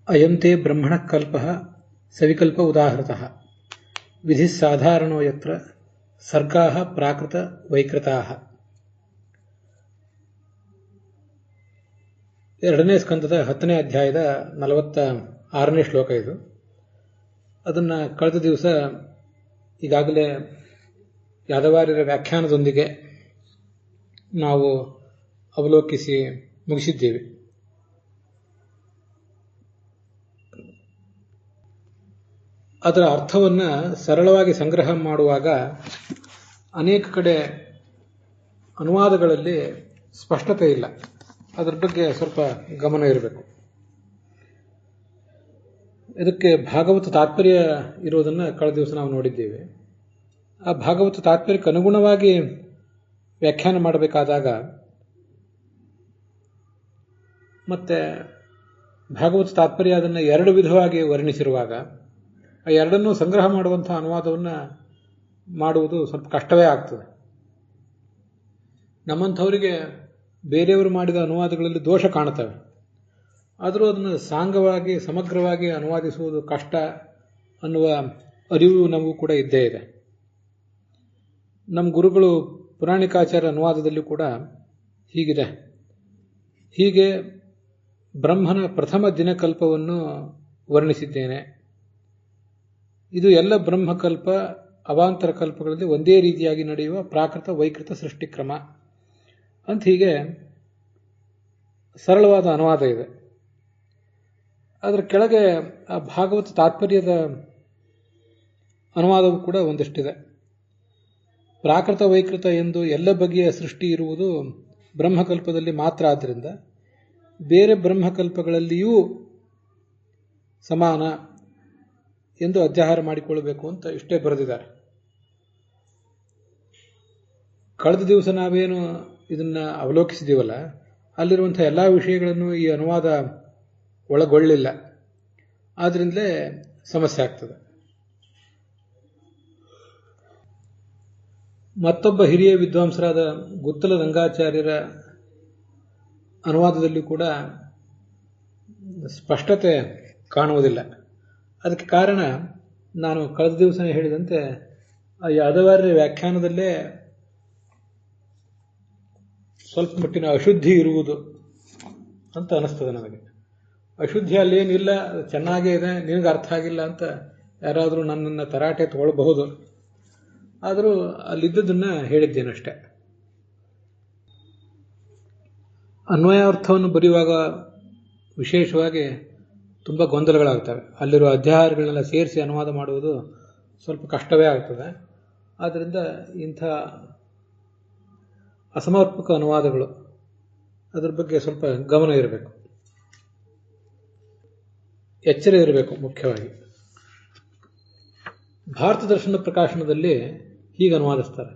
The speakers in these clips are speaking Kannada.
ಅಯಂತೆ ಬ್ರಹ್ಮಣಃ ಕಲ್ಪಃ ಸವಿಕಲ್ಪ ಉದಾಹೃತಃ ವಿಧಿಃ ಸಾಧಾರಣೋ ಯತ್ರ ಸರ್ಗಾಃ ಪ್ರಾಕೃತ ವೈಕೃತಾಃ. ಎರಡನೇ ಸ್ಕಂದದ 10ನೇ ಅಧ್ಯಾಯದ 46ನೇ ಶ್ಲೋಕ ಇದು. ಅದನ್ನು ಕಳೆದ ದಿವಸ ಈಗಾಗಲೇ ಯಾದವಾರ್ಯರ ವ್ಯಾಖ್ಯಾನದೊಂದಿಗೆ ನಾವು ಅವಲೋಕಿಸಿ ಮುಗಿಸಿದ್ದೇವೆ. ಅದರ ಅರ್ಥವನ್ನು ಸರಳವಾಗಿ ಸಂಗ್ರಹ ಮಾಡುವಾಗ ಅನೇಕ ಕಡೆ ಅನುವಾದಗಳಲ್ಲಿ ಸ್ಪಷ್ಟತೆ ಇಲ್ಲ. ಅದರ ಬಗ್ಗೆ ಸ್ವಲ್ಪ ಗಮನ ಇರಬೇಕು. ಇದಕ್ಕೆ ಭಾಗವತ ತಾತ್ಪರ್ಯ ಇರುವುದನ್ನು ಕಳೆದ ದಿವಸ ನಾವು ನೋಡಿದ್ದೇವೆ. ಆ ಭಾಗವತ ತಾತ್ಪರ್ಯಕ್ಕೆ ಅನುಗುಣವಾಗಿ ವ್ಯಾಖ್ಯಾನ ಮಾಡಬೇಕಾದಾಗ ಮತ್ತೆ ಭಾಗವತ ತಾತ್ಪರ್ಯ ಅದನ್ನು ಎರಡು ವಿಧವಾಗಿ ವರ್ಣಿಸಿರುವಾಗ ಆ ಎರಡನ್ನೂ ಸಂಗ್ರಹ ಮಾಡುವಂಥ ಅನುವಾದವನ್ನು ಮಾಡುವುದು ಸ್ವಲ್ಪ ಕಷ್ಟವೇ ಆಗ್ತದೆ. ನಮ್ಮಂಥವರಿಗೆ ಬೇರೆಯವರು ಮಾಡಿದ ಅನುವಾದಗಳಲ್ಲಿ ದೋಷ ಕಾಣುತ್ತವೆ. ಆದರೂ ಅದನ್ನು ಸಾಂಗವಾಗಿ ಸಮಗ್ರವಾಗಿ ಅನುವಾದಿಸುವುದು ಕಷ್ಟ ಅನ್ನುವ ಅರಿವು ನಮಗೂ ಕೂಡ ಇದ್ದೇ ಇದೆ. ನಮ್ಮ ಗುರುಗಳು ಪುರಾಣಿಕಾಚಾರ್ಯ ಅನುವಾದದಲ್ಲಿ ಕೂಡ ಹೀಗಿದೆ. ಹೀಗೆ ಬ್ರಹ್ಮನ ಪ್ರಥಮ ದಿನಕಲ್ಪವನ್ನು ವರ್ಣಿಸಿದ್ದೇನೆ. ಇದು ಎಲ್ಲ ಬ್ರಹ್ಮಕಲ್ಪ ಅವಾಂತರ ಕಲ್ಪಗಳಲ್ಲಿ ಒಂದೇ ರೀತಿಯಾಗಿ ನಡೆಯುವ ಪ್ರಾಕೃತ ವೈಕೃತ ಸೃಷ್ಟಿಕ್ರಮ ಅಂತ ಹೀಗೆ ಸರಳವಾದ ಅನುವಾದ ಇದೆ. ಅದರ ಕೆಳಗೆ ಆ ಭಾಗವತ ತಾತ್ಪರ್ಯದ ಅನುವಾದವೂ ಕೂಡ ಒಂದಿಷ್ಟಿದೆ. ಪ್ರಾಕೃತ ವೈಕೃತ ಎಂದು ಎಲ್ಲ ಬಗೆಯ ಸೃಷ್ಟಿ ಇರುವುದು ಬ್ರಹ್ಮಕಲ್ಪದಲ್ಲಿ ಮಾತ್ರ. ಆದ್ದರಿಂದ ಬೇರೆ ಬ್ರಹ್ಮಕಲ್ಪಗಳಲ್ಲಿಯೂ ಸಮಾನ ಎಂದು ಅಧ್ಯಾಹಾರ ಮಾಡಿಕೊಳ್ಳಬೇಕು ಅಂತ ಇಷ್ಟೇ ಬರೆದಿದ್ದಾರೆ. ಕಳೆದ ದಿವಸ ನಾವೇನು ಇದನ್ನು ಅವಲೋಕಿಸಿದೀವಲ್ಲ, ಅಲ್ಲಿರುವಂಥ ಎಲ್ಲ ವಿಷಯಗಳನ್ನು ಈ ಅನುವಾದ ಒಳಗೊಳ್ಳಿಲ್ಲ. ಆದ್ದರಿಂದಲೇ ಸಮಸ್ಯೆ ಆಗ್ತದೆ. ಮತ್ತೊಬ್ಬ ಹಿರಿಯ ವಿದ್ವಾಂಸರಾದ ಗುತ್ತಲ ರಂಗಾಚಾರ್ಯರ ಅನುವಾದದಲ್ಲಿ ಕೂಡ ಸ್ಪಷ್ಟತೆ ಕಾಣುವುದಿಲ್ಲ. ಅದಕ್ಕೆ ಕಾರಣ ನಾನು ಕಳೆದ ದಿವಸ ಹೇಳಿದಂತೆ ಆ ಯಾದವಾರ್ಯ ವ್ಯಾಖ್ಯಾನದಲ್ಲೇ ಸ್ವಲ್ಪ ಮಟ್ಟಿನ ಅಶುದ್ಧಿ ಇರುವುದು ಅಂತ ಅನಿಸ್ತದೆ ನನಗೆ. ಅಶುದ್ಧಿ ಅಲ್ಲೇನಿಲ್ಲ, ಚೆನ್ನಾಗೇ ಇದೆ, ನಿನಗೆ ಅರ್ಥ ಆಗಿಲ್ಲ ಅಂತ ಯಾರಾದರೂ ನನ್ನನ್ನು ತರಾಟೆ ತಗೊಳ್ಬಹುದು. ಆದರೂ ಅಲ್ಲಿದ್ದದನ್ನು ಹೇಳಿದ್ದೇನಷ್ಟೆ. ಅನ್ವಯಾರ್ಥವನ್ನು ಬರೆಯುವಾಗ ವಿಶೇಷವಾಗಿ ತುಂಬ ಗೊಂದಲಗಳಾಗ್ತವೆ. ಅಲ್ಲಿರುವ ಅಧ್ಯಾಹಾರಗಳನ್ನೆಲ್ಲ ಸೇರಿಸಿ ಅನುವಾದ ಮಾಡುವುದು ಸ್ವಲ್ಪ ಕಷ್ಟವೇ ಆಗ್ತದೆ. ಆದ್ದರಿಂದ ಇಂಥ ಅಸಮರ್ಪಕ ಅನುವಾದಗಳು ಅದರ ಬಗ್ಗೆ ಸ್ವಲ್ಪ ಗಮನ ಇರಬೇಕು, ಎಚ್ಚರ ಇರಬೇಕು. ಮುಖ್ಯವಾಗಿ ಭಾರತ ದರ್ಶನ ಪ್ರಕಾಶನದಲ್ಲಿ ಹೀಗೆ ಅನುವಾದಿಸ್ತಾರೆ: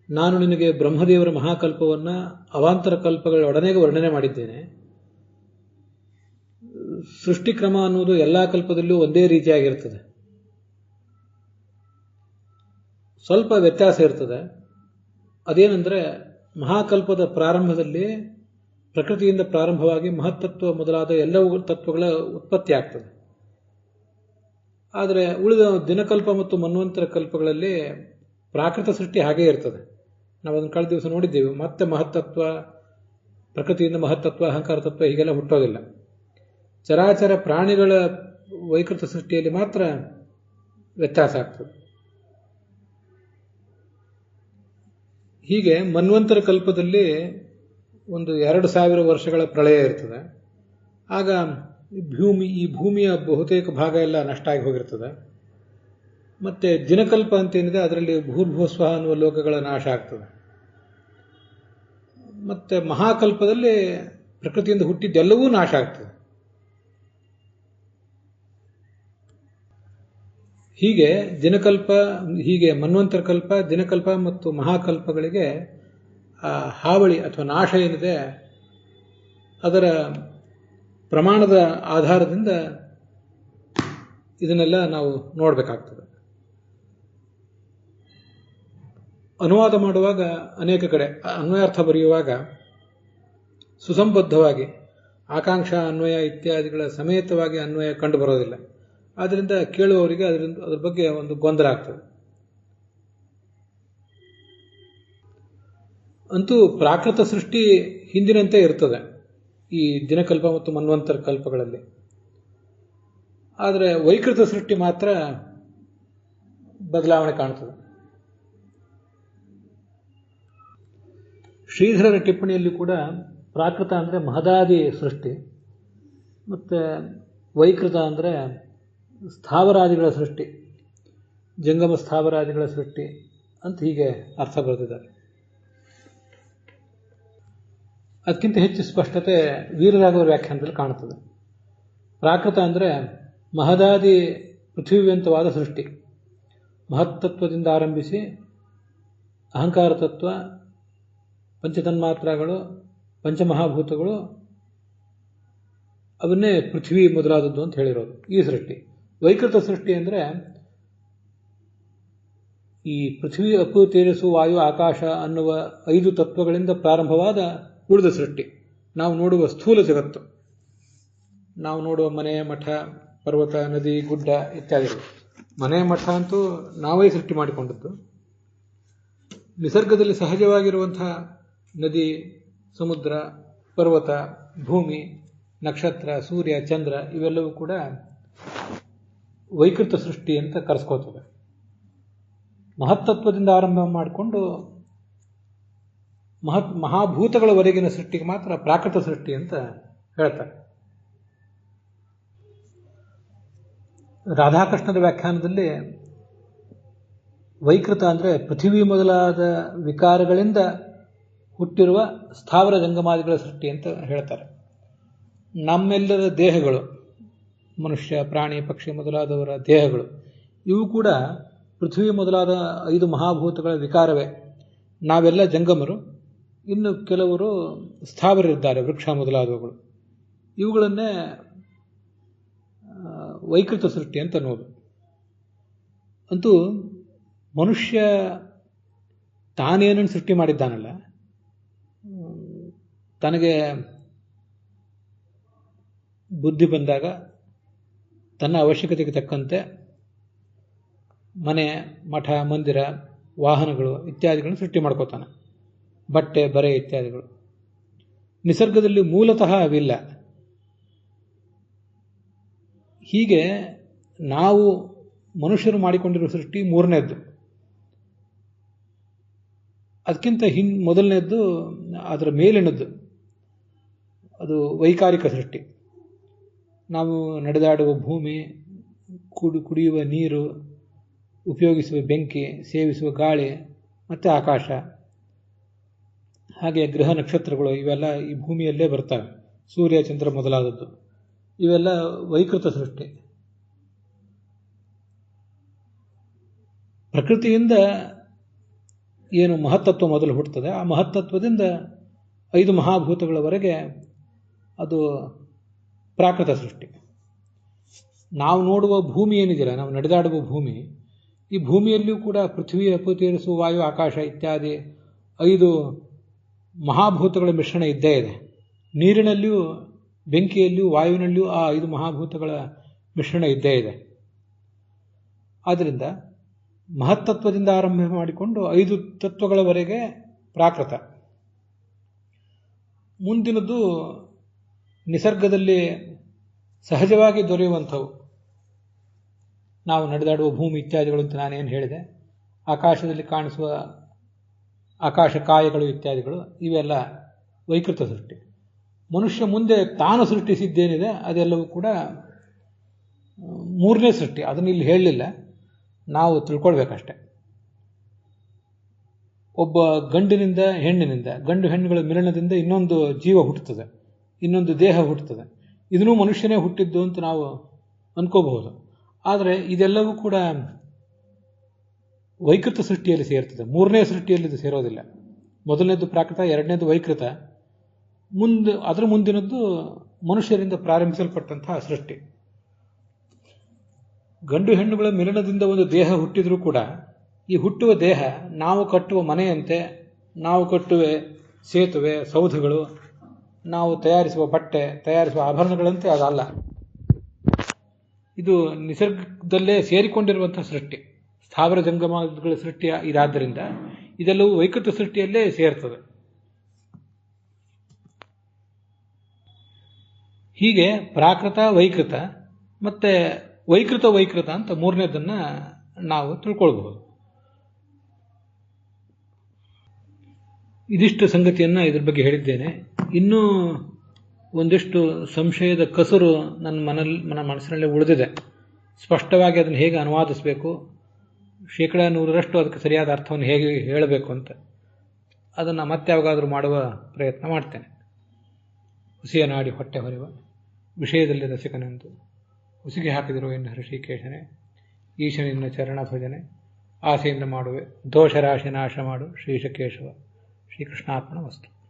ನಾನು ನಿನಗೆ ಬ್ರಹ್ಮದೇವರ ಮಹಾಕಲ್ಪವನ್ನು ಅವಾಂತರ ಕಲ್ಪಗಳೊಡನೆಗೆ ವರ್ಣನೆ ಮಾಡಿದ್ದೇನೆ. ಸೃಷ್ಟಿಕ್ರಮ ಅನ್ನುವುದು ಎಲ್ಲ ಕಲ್ಪದಲ್ಲೂ ಒಂದೇ ರೀತಿಯಾಗಿರ್ತದೆ. ಸ್ವಲ್ಪ ವ್ಯತ್ಯಾಸ ಇರ್ತದೆ. ಅದೇನೆಂದರೆ, ಮಹಾಕಲ್ಪದ ಪ್ರಾರಂಭದಲ್ಲಿ ಪ್ರಕೃತಿಯಿಂದ ಪ್ರಾರಂಭವಾಗಿ ಮಹತ್ತತ್ವ ಮೊದಲಾದ ಎಲ್ಲವೂ ತತ್ವಗಳ ಉತ್ಪತ್ತಿ ಆಗ್ತದೆ. ಆದರೆ ಉಳಿದ ದಿನಕಲ್ಪ ಮತ್ತು ಮನ್ವಂತರ ಕಲ್ಪಗಳಲ್ಲಿ ಪ್ರಾಕೃತ ಸೃಷ್ಟಿ ಹಾಗೇ ಇರ್ತದೆ. ನಾವು ಅದನ್ನು ಕಳೆದ ದಿವಸ ನೋಡಿದ್ದೇವೆ. ಮತ್ತೆ ಮಹತ್ತತ್ವ, ಪ್ರಕೃತಿಯಿಂದ ಮಹತ್ತತ್ವ, ಅಹಂಕಾರ ತತ್ವ ಹೀಗೆಲ್ಲ ಹುಟ್ಟೋದಿಲ್ಲ. ಚರಾಚರ ಪ್ರಾಣಿಗಳ ವೈಕೃತ ಸೃಷ್ಟಿಯಲ್ಲಿ ಮಾತ್ರ ವ್ಯತ್ಯಾಸ ಆಗ್ತದೆ. ಹೀಗೆ ಮನ್ವಂತರ ಕಲ್ಪದಲ್ಲಿ ಒಂದು 2000 ವರ್ಷಗಳ ಪ್ರಳಯ ಇರ್ತದೆ. ಆಗ ಈ ಭೂಮಿಯ ಬಹುತೇಕ ಭಾಗ ಎಲ್ಲ ನಷ್ಟ ಆಗಿ ಹೋಗಿರ್ತದೆ. ಮತ್ತೆ ದಿನಕಲ್ಪ ಅಂತೇನಿದೆ, ಅದರಲ್ಲಿ ಭೂರ್ಭುವಸ್ವ ಅನ್ನುವ ಲೋಕಗಳ ನಾಶ ಆಗ್ತದೆ. ಮತ್ತೆ ಮಹಾಕಲ್ಪದಲ್ಲಿ ಪ್ರಕೃತಿಯಿಂದ ಹುಟ್ಟಿದ್ದೆಲ್ಲವೂ ನಾಶ ಆಗ್ತದೆ. ಹೀಗೆ ಹೀಗೆ ಮನ್ವಂತರ ಕಲ್ಪ, ದಿನಕಲ್ಪ ಮತ್ತು ಮಹಾಕಲ್ಪಗಳಿಗೆ ಹಾವಳಿ ಅಥವಾ ನಾಶ ಏನಿದೆ ಅದರ ಪ್ರಮಾಣದ ಆಧಾರದಿಂದ ಇದನ್ನೆಲ್ಲ ನಾವು ನೋಡಬೇಕಾಗ್ತದೆ. ಅನುವಾದ ಮಾಡುವಾಗ ಅನೇಕ ಕಡೆ ಅನ್ವಯಾರ್ಥ ಬರೆಯುವಾಗ ಸುಸಂಬದ್ಧವಾಗಿ ಆಕಾಂಕ್ಷಾ ಅನ್ವಯ ಇತ್ಯಾದಿಗಳ ಸಮೇತವಾಗಿ ಅನ್ವಯ ಕಂಡು ಬರೋದಿಲ್ಲ. ಆದ್ದರಿಂದ ಕೇಳುವವರಿಗೆ ಅದರ ಬಗ್ಗೆ ಒಂದು ಗೊಂದಲ ಆಗ್ತದೆ. ಅಂತೂ ಪ್ರಾಕೃತ ಸೃಷ್ಟಿ ಹಿಂದಿನಂತೆ ಇರ್ತದೆ ಈ ದಿನಕಲ್ಪ ಮತ್ತು ಮನ್ವಂತರ ಕಲ್ಪಗಳಲ್ಲಿ. ಆದರೆ ವೈಕೃತ ಸೃಷ್ಟಿ ಮಾತ್ರ ಬದಲಾವಣೆ ಕಾಣ್ತದೆ. ಶ್ರೀಧರರ ಟಿಪ್ಪಣಿಯಲ್ಲಿ ಕೂಡ ಪ್ರಾಕೃತ ಅಂದರೆ ಮಹದಾದಿ ಸೃಷ್ಟಿ ಮತ್ತು ವೈಕೃತ ಅಂದರೆ ಸ್ಥಾವರಾದಿಗಳ ಸೃಷ್ಟಿ, ಜಂಗಮ ಸ್ಥಾವರಾದಿಗಳ ಸೃಷ್ಟಿ ಅಂತ ಹೀಗೆ ಅರ್ಥ ಬರೆದಿದ್ದಾರೆ. ಅದಕ್ಕಿಂತ ಹೆಚ್ಚು ಸ್ಪಷ್ಟತೆ ವೀರರಾಘವರ ವ್ಯಾಖ್ಯಾನದಲ್ಲಿ ಕಾಣುತ್ತದೆ. ಪ್ರಾಕೃತ ಅಂದರೆ ಮಹದಾದಿ ಪೃಥ್ವಿವ್ಯಂತವಾದ ಸೃಷ್ಟಿ, ಮಹತ್ತತ್ವದಿಂದ ಆರಂಭಿಸಿ ಅಹಂಕಾರ ತತ್ವ, ಪಂಚತನ್ಮಾತ್ರಗಳು, ಪಂಚಮಹಾಭೂತಗಳು, ಅವನ್ನೇ ಪೃಥ್ವಿ ಮೊದಲಾದದ್ದು ಅಂತ ಹೇಳಿರೋದು ಈ ಸೃಷ್ಟಿ. ವೈಕೃತ ಸೃಷ್ಟಿ ಅಂದರೆ ಈ ಪೃಥ್ವಿ, ಅಪ್ಪು, ತೇಜಸ್ಸು, ವಾಯು, ಆಕಾಶ ಅನ್ನುವ 5 ತತ್ವಗಳಿಂದ ಪ್ರಾರಂಭವಾದ ಉಳಿದ ಸೃಷ್ಟಿ. ನಾವು ನೋಡುವ ಸ್ಥೂಲ ಜಗತ್ತು, ನಾವು ನೋಡುವ ಮನೆ, ಮಠ, ಪರ್ವತ, ನದಿ, ಗುಡ್ಡ ಇತ್ಯಾದಿಗಳು. ಮನೆ, ಮಠ ಅಂತೂ ನಾವೇ ಸೃಷ್ಟಿ ಮಾಡಿಕೊಂಡದ್ದು. ನಿಸರ್ಗದಲ್ಲಿ ಸಹಜವಾಗಿರುವಂತಹ ನದಿ, ಸಮುದ್ರ, ಪರ್ವತ, ಭೂಮಿ, ನಕ್ಷತ್ರ, ಸೂರ್ಯ, ಚಂದ್ರ ಇವೆಲ್ಲವೂ ಕೂಡ ವೈಕೃತ ಸೃಷ್ಟಿ ಅಂತ ಕರೆಸ್ಕೋತವೆ. ಮಹತ್ತತ್ವದಿಂದ ಆರಂಭ ಮಾಡಿಕೊಂಡು ಮಹಾಭೂತಗಳವರೆಗಿನ ಸೃಷ್ಟಿಗೆ ಮಾತ್ರ ಪ್ರಾಕೃತ ಸೃಷ್ಟಿ ಅಂತ ಹೇಳ್ತಾರೆ. ರಾಧಾಕೃಷ್ಣದ ವ್ಯಾಖ್ಯಾನದಲ್ಲಿ ವೈಕೃತ ಅಂದರೆ ಪೃಥ್ವಿ ಮೊದಲಾದ ವಿಕಾರಗಳಿಂದ ಹುಟ್ಟಿರುವ ಸ್ಥಾವರ ಜಂಗಮಾದಿಗಳ ಸೃಷ್ಟಿ ಅಂತ ಹೇಳ್ತಾರೆ. ನಮ್ಮೆಲ್ಲರ ದೇಹಗಳು, ಮನುಷ್ಯ, ಪ್ರಾಣಿ, ಪಕ್ಷಿ ಮೊದಲಾದವರ ದೇಹಗಳು, ಇವು ಕೂಡ ಪೃಥ್ವಿ ಮೊದಲಾದ 5 ಮಹಾಭೂತಗಳ ವಿಕಾರವೇ. ನಾವೆಲ್ಲ ಜಂಗಮರು, ಇನ್ನು ಕೆಲವರು ಸ್ಥಾವರರಿದ್ದಾರೆ, ವೃಕ್ಷ ಮೊದಲಾದವುಗಳು. ಇವುಗಳನ್ನೇ ವೈಕೃತ ಸೃಷ್ಟಿ ಅಂತ ಅನ್ನೋದು. ಅಂತೂ ಮನುಷ್ಯ ತಾನೇನನ್ನು ಸೃಷ್ಟಿ ಮಾಡಿದ್ದಾನಲ್ಲ, ತನಗೆ ಬುದ್ಧಿ ಬಂದಾಗ ತನ್ನ ಅವಶ್ಯಕತೆಗೆ ತಕ್ಕಂತೆ ಮನೆ, ಮಠ, ಮಂದಿರ, ವಾಹನಗಳು ಇತ್ಯಾದಿಗಳನ್ನು ಸೃಷ್ಟಿ ಮಾಡ್ಕೋತಾನೆ. ಬಟ್ಟೆ, ಬರೆ ಇತ್ಯಾದಿಗಳು. ನಿಸರ್ಗದಲ್ಲಿ ಮೂಲತಃ ಅವಿಲ್ಲ. ಹೀಗೆ ನಾವು ಮನುಷ್ಯರು ಮಾಡಿಕೊಂಡಿರುವ ಸೃಷ್ಟಿ 3ನೇದ್ದು. ಅದಕ್ಕಿಂತ ಮೊದಲನೇದ್ದು, ಅದರ ಮೇಲಿನದ್ದು, ಅದು ವೈಕಾರಿಕ ಸೃಷ್ಟಿ. ನಾವು ನಡೆದಾಡುವ ಭೂಮಿ, ಕುಡಿಯುವ ನೀರು, ಉಪಯೋಗಿಸುವ ಬೆಂಕಿ, ಸೇವಿಸುವ ಗಾಳಿ ಮತ್ತು ಆಕಾಶ, ಹಾಗೆ ಗ್ರಹ ನಕ್ಷತ್ರಗಳು ಇವೆಲ್ಲ ಈ ಭೂಮಿಯಲ್ಲೇ ಬರ್ತವೆ. ಸೂರ್ಯ, ಚಂದ್ರ ಮೊದಲಾದದ್ದು ಇವೆಲ್ಲ ವೈಕೃತ ಸೃಷ್ಟಿ. ಪ್ರಕೃತಿಯಿಂದ ಏನು ಮಹತ್ತತ್ವ ಮೊದಲು ಹುಟ್ಟುತ್ತದೆ, ಆ ಮಹತ್ತತ್ವದಿಂದ 5 ಮಹಾಭೂತಗಳವರೆಗೆ ಅದು ಪ್ರಾಕೃತ ಸೃಷ್ಟಿ. ನಾವು ನೋಡುವ ಭೂಮಿ ಏನಿದೆಯಲ್ಲ, ನಾವು ನಡೆದಾಡುವ ಭೂಮಿ, ಈ ಭೂಮಿಯಲ್ಲಿಯೂ ಕೂಡ ಪೃಥ್ವಿ, ಅಪ್ಪು, ತೇಜಸ್ಸು, ವಾಯು, ಆಕಾಶ ಇತ್ಯಾದಿ 5 ಮಹಾಭೂತಗಳ ಮಿಶ್ರಣ ಇದ್ದೇ ಇದೆ. ನೀರಿನಲ್ಲಿಯೂ, ಬೆಂಕಿಯಲ್ಲಿಯೂ, ವಾಯುವಿನಲ್ಲಿಯೂ ಆ 5 ಮಹಾಭೂತಗಳ ಮಿಶ್ರಣ ಇದ್ದೇ ಇದೆ. ಆದ್ದರಿಂದ ಮಹತ್ತತ್ವದಿಂದ ಆರಂಭ ಮಾಡಿಕೊಂಡು 5 ತತ್ವಗಳವರೆಗೆ ಪ್ರಾಕೃತ. ಮುಂದಿನದು ನಿಸರ್ಗದಲ್ಲಿ ಸಹಜವಾಗಿ ದೊರೆಯುವಂಥವು. ನಾವು ನಡೆದಾಡುವ ಭೂಮಿ ಇತ್ಯಾದಿಗಳು ಅಂತ ನಾನೇನು ಹೇಳಿದೆ, ಆಕಾಶದಲ್ಲಿ ಕಾಣಿಸುವ ಆಕಾಶಕಾಯಗಳು ಇತ್ಯಾದಿಗಳು ಇವೆಲ್ಲ ವೈಕೃತ ಸೃಷ್ಟಿ. ಮನುಷ್ಯ ಮುಂದೆ ತಾನು ಸೃಷ್ಟಿಸಿದ್ದೇನಿದೆ ಅದೆಲ್ಲವೂ ಕೂಡ 3ನೇ ಸೃಷ್ಟಿ. ಅದನ್ನು ಇಲ್ಲಿ ಹೇಳಲಿಲ್ಲ, ನಾವು ತಿಳ್ಕೊಳ್ಬೇಕಷ್ಟೆ. ಒಬ್ಬ ಗಂಡಿನಿಂದ ಹೆಣ್ಣಿನಿಂದ, ಗಂಡು ಹೆಣ್ಣುಗಳ ಮಿಲನದಿಂದ ಇನ್ನೊಂದು ಜೀವ ಹುಟ್ಟುತ್ತದೆ, ಇನ್ನೊಂದು ದೇಹ ಹುಟ್ಟುತ್ತದೆ. ಇದನ್ನೂ ಮನುಷ್ಯನೇ ಹುಟ್ಟಿದ್ದು ಅಂತ ನಾವು ಅನ್ಕೋಬಹುದು. ಆದರೆ ಇದೆಲ್ಲವೂ ಕೂಡ ವೈಕೃತ ಸೃಷ್ಟಿಯಲ್ಲಿ ಸೇರ್ತದೆ, 3ನೇ ಸೃಷ್ಟಿಯಲ್ಲಿ ಇದು ಸೇರೋದಿಲ್ಲ. ಮೊದಲನೇದು ಪ್ರಾಕೃತ, 2ನೇದು ವೈಕೃತ, ಅದರ ಮುಂದಿನದ್ದು ಮನುಷ್ಯರಿಂದ ಪ್ರಾರಂಭಿಸಲ್ಪಟ್ಟಂತಹ ಸೃಷ್ಟಿ. ಗಂಡು ಹೆಣ್ಣುಗಳ ಮಿಲನದಿಂದ ಒಂದು ದೇಹ ಹುಟ್ಟಿದ್ರೂ ಕೂಡ ಈ ಹುಟ್ಟುವ ದೇಹ ನಾವು ಕಟ್ಟುವ ಮನೆಯಂತೆ, ನಾವು ಕಟ್ಟುವ ಸೇತುವೆ, ಸೌಧಗಳು ನಾವು ತಯಾರಿಸುವ ಬಟ್ಟೆ, ತಯಾರಿಸುವ ಆಭರಣಗಳಂತೆ ಅದಲ್ಲ. ಇದು ನಿಸರ್ಗದಲ್ಲೇ ಸೇರಿಕೊಂಡಿರುವಂತಹ ಸೃಷ್ಟಿ, ಸ್ಥಾವರ ಜಂಗಮಗಳ ಸೃಷ್ಟಿ ಇದಾದ್ದರಿಂದ ಇದೆಲ್ಲವೂ ವೈಕೃತ ಸೃಷ್ಟಿಯಲ್ಲೇ ಸೇರ್ತದೆ. ಹೀಗೆ ಪ್ರಾಕೃತ, ವೈಕೃತ ಮತ್ತೆ ವೈಕೃತ ಅಂತ ಮೂರನೇದನ್ನ ನಾವು ತಿಳ್ಕೊಳ್ಬಹುದು. ಇದಿಷ್ಟು ಸಂಗತಿಯನ್ನ ಇದ್ರ ಬಗ್ಗೆ ಹೇಳಿದ್ದೇನೆ. ಇನ್ನೂ ಒಂದಿಷ್ಟು ಸಂಶಯದ ಕಸರು ನನ್ನ ಮನಸ್ಸಿನಲ್ಲೇ ಉಳಿದಿದೆ. ಸ್ಪಷ್ಟವಾಗಿ ಅದನ್ನು ಹೇಗೆ ಅನುವಾದಿಸಬೇಕು, 100% ಅದಕ್ಕೆ ಸರಿಯಾದ ಅರ್ಥವನ್ನು ಹೇಗೆ ಹೇಳಬೇಕು ಅಂತ ಅದನ್ನು ಮತ್ತೆ ಯಾವಾಗಾದರೂ ಮಾಡುವ ಪ್ರಯತ್ನ ಮಾಡ್ತೇನೆ. ಹುಸಿಯ ನಾಡಿ ಹೊಟ್ಟೆ ಹೊರೆಯುವ ವಿಷಯದಲ್ಲಿ ರಸಿಕನೆಂದು ಹುಸಿಗೆ ಹಾಕಿದಿರುವ ಇನ್ನು ಹೃಷಿಕೇಶನೇ, ಈಶನಿನ್ನ ಚರಣ ಭಜನೆ ಆಸೆಯಿಂದ ಮಾಡುವೆ, ದೋಷರಾಶಿ ನಾಶ ಮಾಡು ಶ್ರೀಶಕೇಶವ. ಶ್ರೀಕೃಷ್ಣಾರ್ಪಣ ವಸ್ತು.